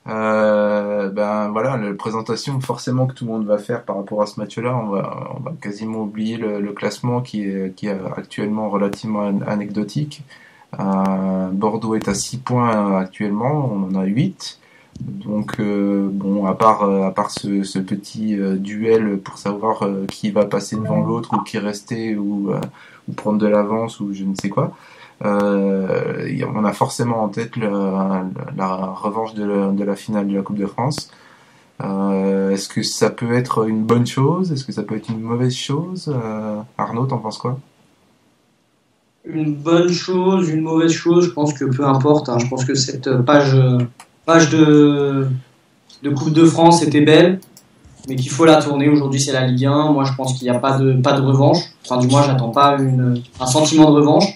La présentation forcément que tout le monde va faire par rapport à ce match-là, on va quasiment oublier le classement qui est actuellement relativement anecdotique. Bordeaux est à 6 points actuellement, on en a 8. Donc à part ce petit duel pour savoir qui va passer devant l'autre ou qui restait ou prendre de l'avance ou je ne sais quoi, on a forcément en tête la revanche de la finale de la Coupe de France. Est-ce que ça peut être une bonne chose? Est-ce que ça peut être une mauvaise chose? Arnaud, t'en penses quoi? Une bonne chose, une mauvaise chose, je pense que peu importe. Je pense que cette page de Coupe de France était belle, mais qu'il faut la tourner. Aujourd'hui, c'est la Ligue 1. Moi, je pense qu'il n'y a pas de revanche. Enfin, du moins, j'attends pas un sentiment de revanche,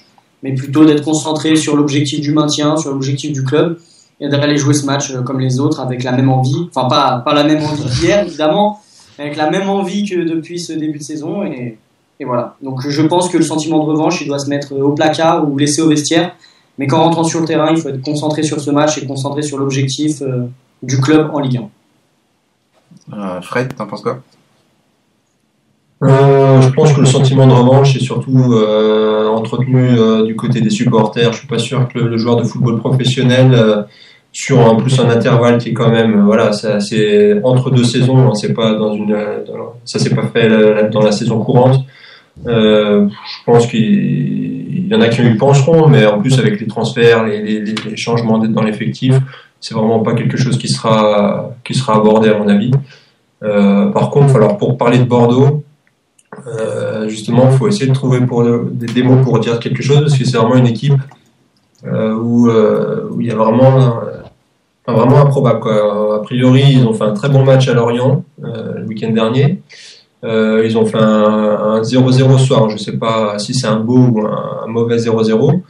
mais plutôt d'être concentré sur l'objectif du maintien, sur l'objectif du club, et d'aller jouer ce match comme les autres, avec la même envie. Enfin, pas la même envie d'hier, évidemment, mais avec la même envie que depuis ce début de saison. Et voilà. Donc, je pense que le sentiment de revanche, il doit se mettre au placard ou laissé au vestiaire. Mais qu'en rentrant sur le terrain, il faut être concentré sur ce match et concentré sur l'objectif du club en Ligue 1. Fred, t'en penses quoi? Je pense que le sentiment de revanche est surtout entretenu du côté des supporters. Je suis pas sûr que le joueur de football professionnel, sur en plus un intervalle qui est quand même, c'est entre deux saisons, c'est pas ça s'est pas fait dans la saison courante. Je pense qu'il y en a qui y penseront, mais en plus avec les transferts, les changements dans l'effectif, c'est vraiment pas quelque chose qui sera abordé à mon avis. Par contre, alors pour parler de Bordeaux, justement, il faut essayer de trouver des mots pour dire quelque chose, parce que c'est vraiment une équipe où il y a vraiment improbable, quoi. A priori, ils ont fait un très bon match à Lorient le week-end dernier. Ils ont fait un 0-0 ce soir. Je ne sais pas si c'est un beau ou un mauvais 0-0.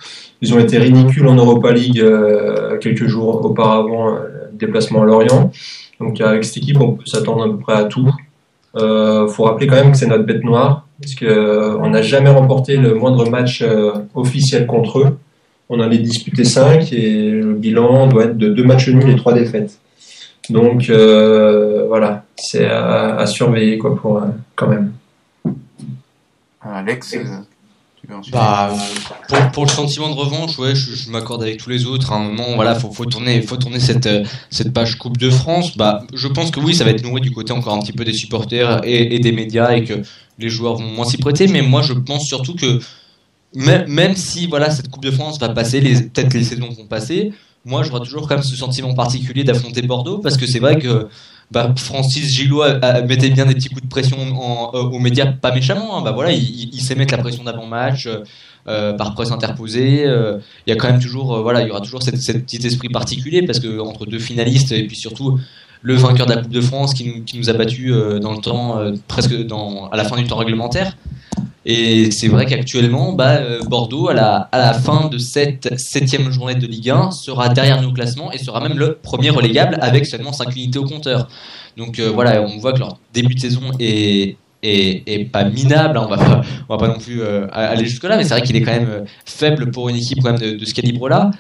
Ils ont été ridicules en Europa League quelques jours auparavant, déplacement à Lorient. Donc avec cette équipe, on peut s'attendre à peu près à tout. Faut rappeler quand même que c'est notre bête noire, parce qu'on n'a jamais remporté le moindre match officiel contre eux. On en a disputé 5 et le bilan doit être de 2 matchs nuls et 3 défaites. Donc voilà, c'est à surveiller quoi pour quand même. Alex, tu veux ensuite? Pour le sentiment de revanche, ouais, je m'accorde avec tous les autres. À un moment, voilà, faut tourner cette page Coupe de France. Je pense que oui, ça va être nourri du côté encore un petit peu des supporters et des médias, et que les joueurs vont moins s'y prêter, mais moi je pense surtout que même si voilà, cette Coupe de France va passer, peut-être les saisons vont passer, moi j'aurai toujours quand même ce sentiment particulier d'affronter Bordeaux, parce que c'est vrai que Francis Gillot mettait bien des petits coups de pression aux médias, pas méchamment, hein. Voilà, il sait mettre la pression d'avant-match par presse interposée. Il y a quand même toujours, il y aura toujours cette petit esprit particulier, parce que entre deux finalistes et puis surtout le vainqueur de la Coupe de France qui nous a battus dans le temps, presque à la fin du temps réglementaire. Et c'est vrai qu'actuellement, Bordeaux, à la fin de cette 7e journée de Ligue 1, sera derrière nous au classement et sera même le premier relégable avec seulement 5 unités au compteur. Donc voilà, on voit que leur début de saison est pas minable, hein, on va pas non plus aller jusque-là, mais c'est vrai qu'il est quand même faible pour une équipe quand même de ce calibre-là.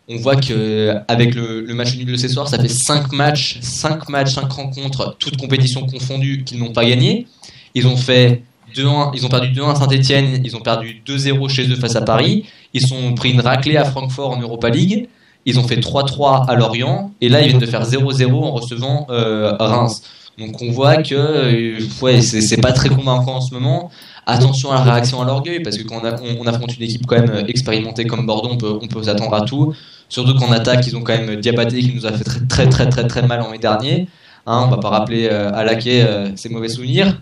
On voit qu'avec le match nul de ce soir, ça fait 5 matchs, 5 rencontres, toutes compétitions confondues, qu'ils n'ont pas gagné. Ils ont fait 2-1, ils ont perdu 2-1 à Saint-Etienne, ils ont perdu 2-0 chez eux face à Paris, ils ont pris une raclée à Francfort en Europa League, ils ont fait 3-3 à Lorient, et là ils viennent de faire 0-0 en recevant Reims. Donc on voit que c'est pas très convaincant en ce moment. Attention à la réaction à l'orgueil, parce que quand on affronte une équipe quand même expérimentée comme Bordeaux, on peut s'attendre à tout. Surtout qu'en attaque, ils ont quand même Diabaté qui nous a fait très très très très mal en mai dernier. On va pas rappeler à Laquet ses mauvais souvenirs.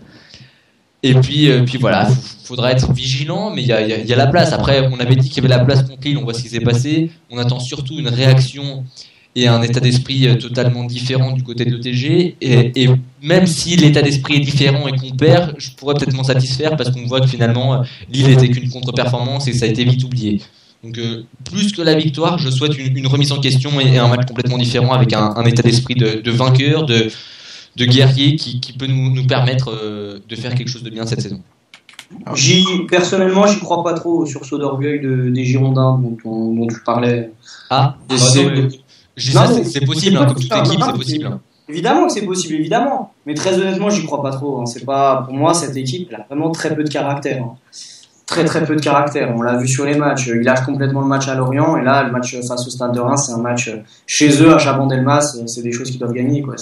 Et puis voilà, faudra être vigilant, mais il y a la place. Après, on avait dit qu'il y avait la place contre Lille, on voit ce qui s'est passé. On attend surtout une réaction et un état d'esprit totalement différent du côté de l'ETG. Et même si l'état d'esprit est différent et qu'on perd, je pourrais peut-être m'en satisfaire, parce qu'on voit que finalement, Lille n'était qu'une contre-performance et ça a été vite oublié. Donc plus que la victoire, je souhaite une remise en question et un match complètement différent, avec un état d'esprit de vainqueur, de guerrier qui peut nous permettre de faire quelque chose de bien cette saison. Personnellement, j'y crois pas trop sur saut d'orgueil des Girondins dont tu parlais. C'est possible, comme toute équipe, c'est possible. Évidemment que c'est possible, évidemment. Mais très honnêtement, j'y crois pas trop. C'est pas, pour moi, cette équipe, elle a vraiment très peu de caractère. Très très peu de caractère. On l'a vu sur les matchs. Il lâche complètement le match à Lorient, et là, le match face au Stade de Reims, c'est un match chez eux à Chabandelmas. C'est des choses qu'ils doivent gagner, quoi.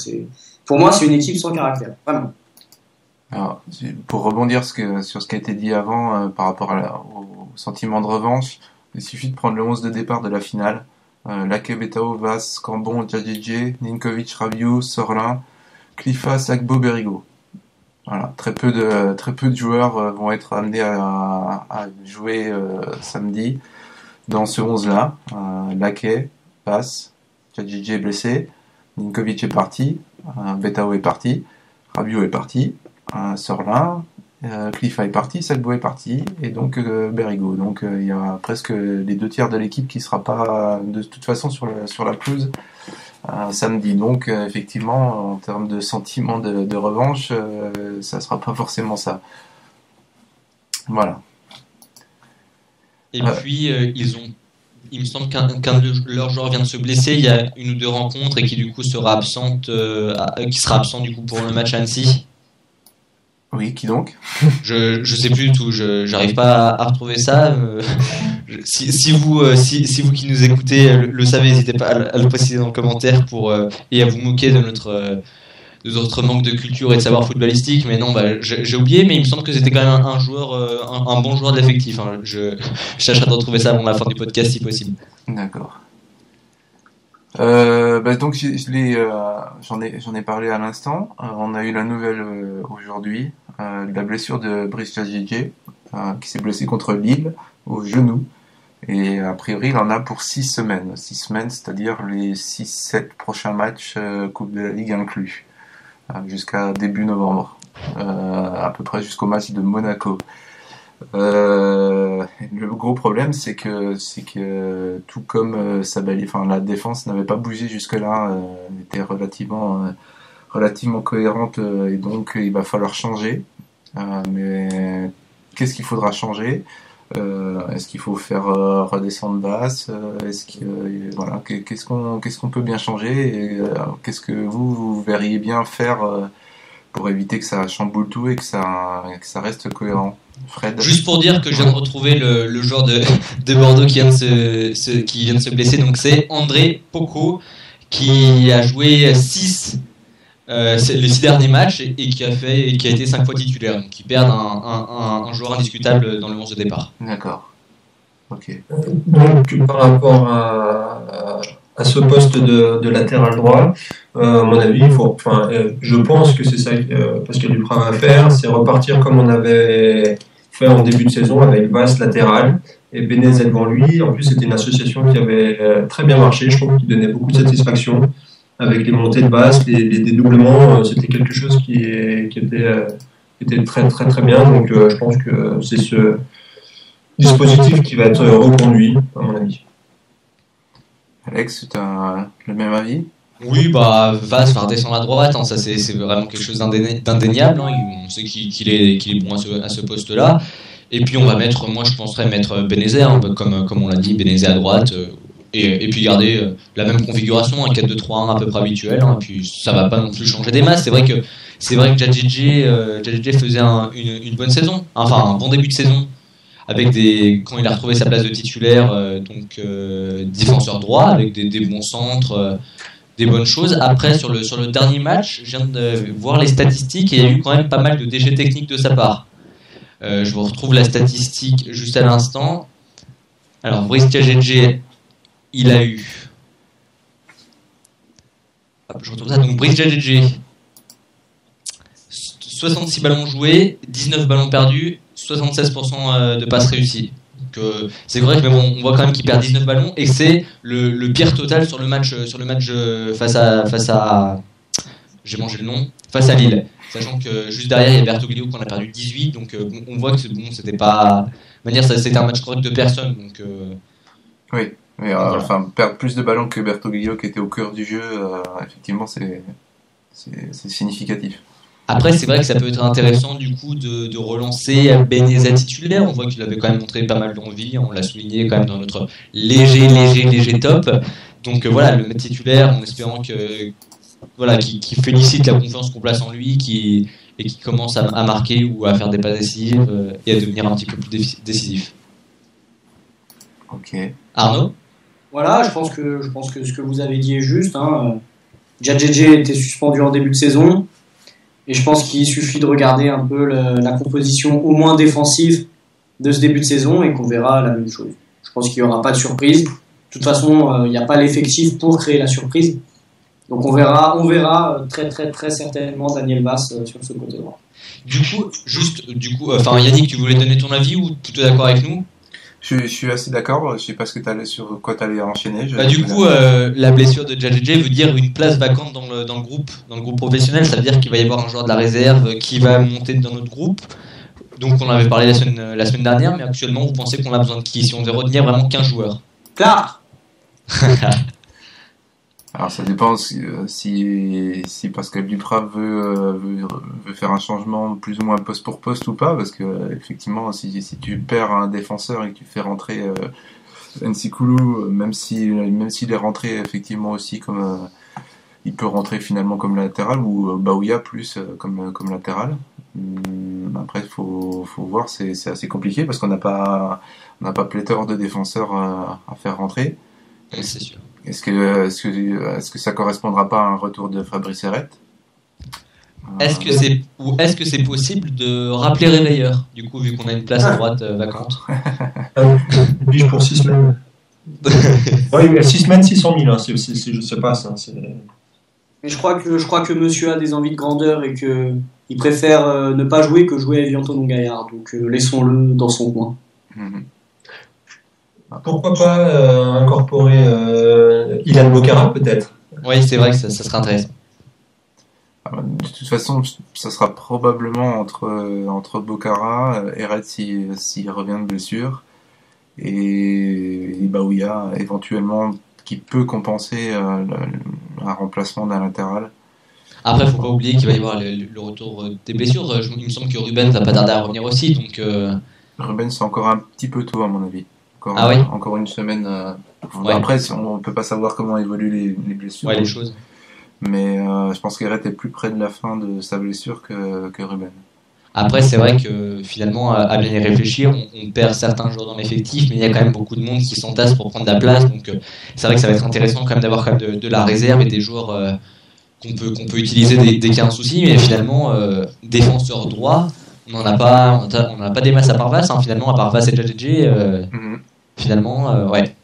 Pour moi, c'est une équipe sans caractère, vraiment. Alors, pour rebondir sur ce qui a été dit avant par rapport au sentiment de revanche, il suffit de prendre le 11 de départ de la finale. Laquet, Betao, Vas, Cambon, Djadjedje, Ninkovic, Rabiot, Sorlin, Clifa, Sagbo, Berigo. Voilà, très peu de joueurs vont être amenés à jouer samedi dans ce 11-là. Laquet, Vas, Djadjedje est blessé, Ninkovic est parti, Betao est parti, Rabiot est parti, Sorlin, Clifa est parti, Sagbo est parti, et donc Berigo. Donc il y a presque les 2/3 de l'équipe qui sera pas de toute façon sur la pelouse samedi. Donc effectivement, en termes de sentiment de revanche, ça sera pas forcément ça. Voilà. Et puis il me semble qu'un de leurs joueurs vient de se blesser. Il y a une ou deux rencontres et qui du coup sera absent du coup pour le match à Annecy. Oui, qui donc ? Je sais plus du tout. J'arrive pas à retrouver ça. Si vous qui nous écoutez le savez, n'hésitez pas à le préciser dans le commentaire et à vous moquer de notre manque de culture et de savoir footballistique. Mais non, j'ai oublié. Mais il me semble que c'était quand même un joueur, un bon joueur de l'effectif. Hein. Je chercherai de retrouver ça avant la fin du podcast si possible. D'accord. Donc j'en ai parlé à l'instant. On a eu la nouvelle aujourd'hui de la blessure de Brice Djadjedje qui s'est blessé contre Lille au genou, et a priori il en a pour 6 semaines. 6 semaines, c'est-à-dire les 6-7 prochains matchs Coupe de la Ligue inclus, jusqu'à début novembre, à peu près jusqu'au match de Monaco. Le gros problème, c'est que tout comme Sabaly, la défense n'avait pas bougé jusque-là, était relativement cohérente, et donc il va falloir changer. Mais qu'est-ce qu'il faudra changer ? Est-ce qu'il faut faire redescendre basse ? Qu'est-ce qu'on peut bien changer, et qu'est-ce que vous verriez bien faire pour éviter que ça chamboule tout et que ça reste cohérent ? Fred. Juste pour dire que je viens de retrouver le joueur de Bordeaux qui vient de se blesser, donc c'est André Poco, qui a joué 6 c'est les 6 derniers matchs et qui a été 5 fois titulaire. Donc ils perdent un joueur indiscutable dans le 11 de départ. D'accord. Ok. Donc, par rapport à ce poste de latéral droit, à mon avis, je pense que c'est ça Pascal Duprat va faire, c'est repartir comme on avait fait en début de saison avec Basse latéral et Benezet devant lui. En plus, c'était une association qui avait très bien marché, je trouve, qui donnait beaucoup de satisfaction avec les montées de Basse, les dédoublements. C'était quelque chose qui était très très très bien. Donc, je pense que c'est ce dispositif qui va être reconduit, à mon avis. Alex, tu as le même avis? Oui, Vaz va redescendre à droite, hein, ça c'est vraiment quelque chose d'indéniable. Hein, on sait qu'il est bon à ce poste-là. Et puis moi je penserais mettre Benezet, hein, comme on l'a dit, Benezet à droite, et puis garder la même configuration, un 4-2-3-1 à peu près habituel. Hein, et puis ça va pas non plus changer des masses. C'est vrai que Djadjedje faisait une bonne saison, enfin un bon début de saison. Quand il a retrouvé sa place de titulaire, défenseur droit, avec des bons centres, des bonnes choses. Après, sur le dernier match, je viens de voir les statistiques et il y a eu quand même pas mal de déchets techniques de sa part. Je vous retrouve la statistique juste à l'instant. Alors, Brice Djadjedje, il a eu... je retrouve ça. Donc, Brice Djadjedje, 66 ballons joués, 19 ballons perdus, 76% de passes réussies. Donc, c'est correct, mais bon, on voit quand même qu'il perd 19 ballons et que c'est le pire total sur le match face à j'ai mangé le nom, face à Lille. Sachant que juste derrière, il y a Bertoglio qu'on a perdu 18, donc on voit que c'était pas... c'était un match correct de personne. Donc, oui, mais voilà. Perdre plus de ballons que Bertoglio qui était au cœur du jeu, effectivement, c'est significatif. Après, c'est vrai que ça peut être intéressant du coup de relancer Benezet titulaire. On voit qu'il avait quand même montré pas mal d'envie. On l'a souligné quand même dans notre léger top. Donc voilà, le mettre titulaire en espérant qu'il félicite la confiance qu'on place en lui, et qui commence à marquer ou à faire des passes décisives et à devenir un petit peu plus décisif. Ok. Arnaud ? Voilà, je pense que ce que vous avez dit est juste. Djadjedje était suspendu en début de saison. Et je pense qu'il suffit de regarder un peu la composition au moins défensive de ce début de saison et qu'on verra la même chose. Je pense qu'il n'y aura pas de surprise. De toute façon, il n'y a pas l'effectif pour créer la surprise. Donc on verra très très très certainement Daniel Vaz sur ce côté droit. Du coup, Yannick, tu voulais donner ton avis ou tu es d'accord avec nous ? Je suis assez d'accord, je sais pas sur quoi tu allais enchaîner. La blessure de Djadjedje veut dire une place vacante dans le groupe professionnel, ça veut dire qu'il va y avoir un joueur de la réserve qui va monter dans notre groupe. Donc on en avait parlé la semaine dernière, mais actuellement vous pensez qu'on a besoin de qui si on devait retenir vraiment 15 joueurs? Claire. Alors ça dépend si Pascal Duprat veut faire un changement plus ou moins poste pour poste ou pas, parce que effectivement si tu perds un défenseur et que tu fais rentrer Nsikulu, même s'il est rentré effectivement aussi comme il peut rentrer finalement comme latéral ou Baouya plus comme latéral. Après faut voir, c'est assez compliqué parce qu'on n'a pas pléthore de défenseurs à faire rentrer. C'est sûr. Est-ce que ça correspondra pas à un retour de Fabrice Errett? Est-ce que c'est possible de rappeler Réveilleur, du coup, vu qu'on a une place à droite vacante? Biche pour 6 semaines. Oui, 6 semaines, 600 000, je sais pas ça. Mais je crois que monsieur a des envies de grandeur et qu'il préfère ne pas jouer que jouer avec Antonin Gaillard. Donc laissons-le dans son coin. Mm-hmm. Pourquoi pas incorporer Ilan Bocara peut-être? Oui, c'est vrai que ça serait intéressant. De toute façon, ça sera probablement entre Bocara, Errett s'il revient de blessure, et Baouya éventuellement qui peut compenser un remplacement d'un latéral. Après, il ne faut pas oublier qu'il va y avoir le retour des blessures. Il me semble que Ruben va pas tarder à revenir aussi. Donc, Ruben, c'est encore un petit peu tôt à mon avis. Encore une semaine. Ouais. Après, on ne peut pas savoir comment évoluent les blessures. Ouais, les choses. Mais je pense qu'Errett est plus près de la fin de sa blessure que Ruben. Après, c'est vrai que finalement, à bien y réfléchir, on perd certains joueurs dans l'effectif, mais il y a quand même beaucoup de monde qui s'entasse pour prendre la place. Donc, c'est vrai que ça va être intéressant quand même d'avoir quand même de la réserve et des joueurs qu'on peut utiliser dès qu'il y a un souci, mais finalement, défenseur droit, on n'en a pas des masses à Parvas, hein, finalement, à Parvas et Jadjedje, finalement, ouais.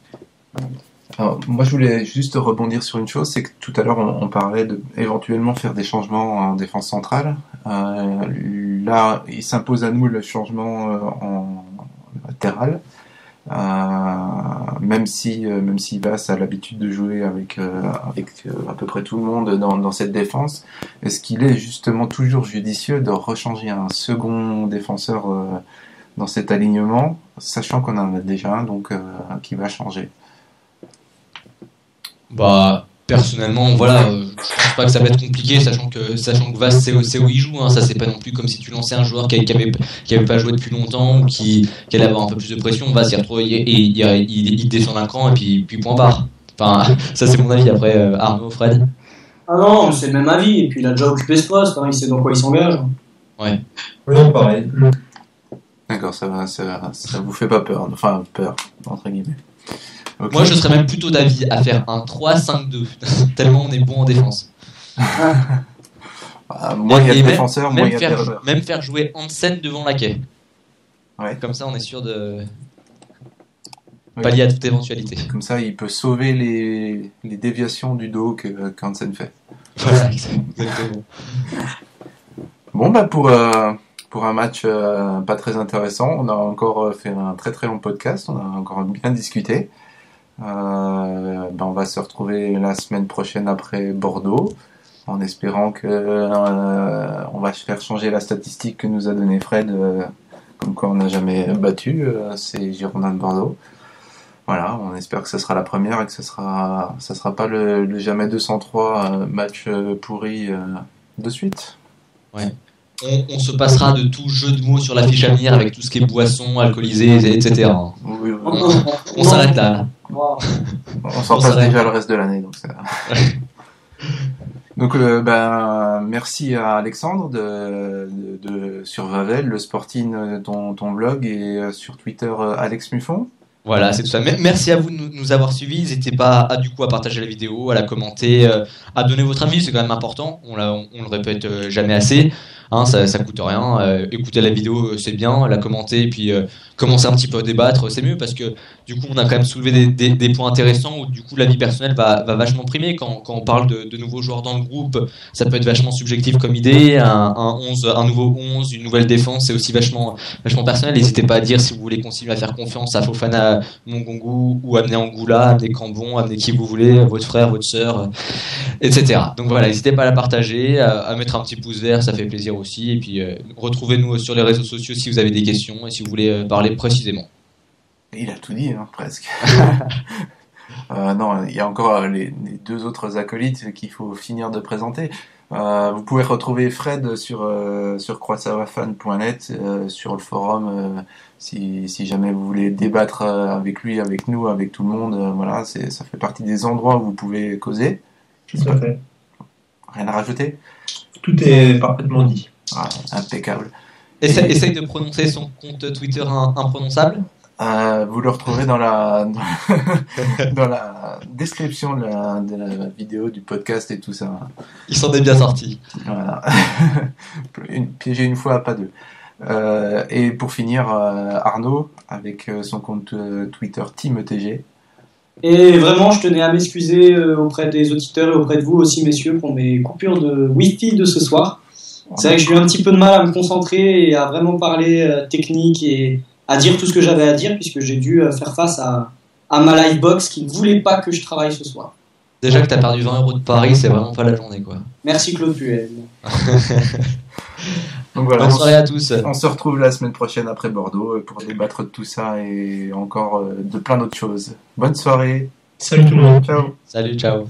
Alors, moi, je voulais juste rebondir sur une chose, c'est que tout à l'heure, on parlait de éventuellement faire des changements en défense centrale. Là, il s'impose à nous le changement en latéral. Même si Vass a l'habitude de jouer avec à peu près tout le monde dans cette défense, est-ce qu'il est justement toujours judicieux de rechanger un second défenseur dans cet alignement, sachant qu'on en a déjà un donc qui va changer? Bah, personnellement, voilà, je pense pas que ça va être compliqué, sachant que Vass c'est où il joue, hein, ça c'est pas non plus comme si tu lançais un joueur qui avait pas joué depuis longtemps ou qui allait avoir un peu plus de pression. Vass il retrouve il descend d'un cran et puis point barre. Enfin, ça c'est mon avis. Après, Arnaud, Fred. Ah non, c'est le même avis, et puis il a déjà occupé ce poste, hein, il sait dans quoi il s'engage. Ouais. Oui, non, pareil. D'accord, ça vous fait pas peur, enfin peur entre guillemets. Okay. Moi, je serais même plutôt d'avis à faire un 3-5-2, tellement on est bon en défense. Moins il y a de défenseurs, moins il y a de terreurs. Même faire jouer Hansen devant Laquais. Ouais. Comme ça, on est sûr de pallier à toute éventualité. Comme ça, il peut sauver les déviations du dos qu'Hansen fait. Voilà, exactement. Bon, bah pour un match pas très intéressant, on a encore fait un très très long podcast, on a encore bien discuté. On va se retrouver la semaine prochaine après Bordeaux, en espérant que on va faire changer la statistique que nous a donné Fred, comme quoi on n'a jamais battu ces Girondins de Bordeaux. Voilà, on espère que ce sera la première et que ça sera pas le jamais 203 match pourri de suite. Ouais. On se passera de tout jeu de mots sur la fiche à venir avec tout ce qui est boisson, alcoolisé, etc. Oui. On s'arrête là. Wow. On s'en passe déjà le reste de l'année, donc ça. Donc merci à Alexandre de sur Vavel, le Sporting, ton blog, et sur Twitter Alex Muffon. Voilà, c'est tout ça. Merci à vous de nous avoir suivis. N'hésitez pas à partager la vidéo, à la commenter, à donner votre avis, c'est quand même important. On le répète jamais assez. Hein, ça coûte rien. Écouter la vidéo, c'est bien. La commenter et puis commencer un petit peu à débattre, c'est mieux parce que du coup, on a quand même soulevé des points intéressants où du coup, la vie personnelle va vachement primer. Quand on parle de nouveaux joueurs dans le groupe, ça peut être vachement subjectif comme idée. Un nouveau 11, une nouvelle défense, c'est aussi vachement personnel. N'hésitez pas à dire si vous voulez continuer à faire confiance à Fofana, Mongongu, ou amener Angoula, amener Cambon, amener qui vous voulez, votre frère, votre sœur, etc. Donc voilà, n'hésitez pas à la partager, à mettre un petit pouce vert, ça fait plaisir aussi. Et puis retrouvez-nous sur les réseaux sociaux si vous avez des questions et si vous voulez parler précisément. Il a tout dit, hein, presque. Non, il y a encore les deux autres acolytes qu'il faut finir de présenter. Vous pouvez retrouver Fred sur croissavafan.net, sur le forum, si jamais vous voulez débattre avec lui, avec nous, avec tout le monde. Voilà, ça fait partie des endroits où vous pouvez causer. Tout à fait. Rien à rajouter? Tout est parfaitement dit. Ah, impeccable. Essaye de prononcer son compte Twitter imprononçable. Vous le retrouverez dans la description de la vidéo, du podcast et tout ça. Il s'en est bien sorti. Voilà. Piégé une fois, pas deux. Et pour finir, Arnaud, avec son compte Twitter TeamETG. Et vraiment, je tenais à m'excuser auprès des auditeurs et auprès de vous aussi, messieurs, pour mes coupures de Wi-Fi de ce soir. C'est vrai que j'ai eu un petit peu de mal à me concentrer et à vraiment parler technique et à dire tout ce que j'avais à dire, puisque j'ai dû faire face à ma livebox qui ne voulait pas que je travaille ce soir. Déjà que tu as perdu 20 € de Paris, c'est vraiment pas la journée, quoi. Merci Claude Puel. Donc voilà, bonne soirée à tous. On se retrouve la semaine prochaine après Bordeaux pour débattre de tout ça et encore de plein d'autres choses. Bonne soirée. Salut tout le monde. Ciao. Salut, ciao.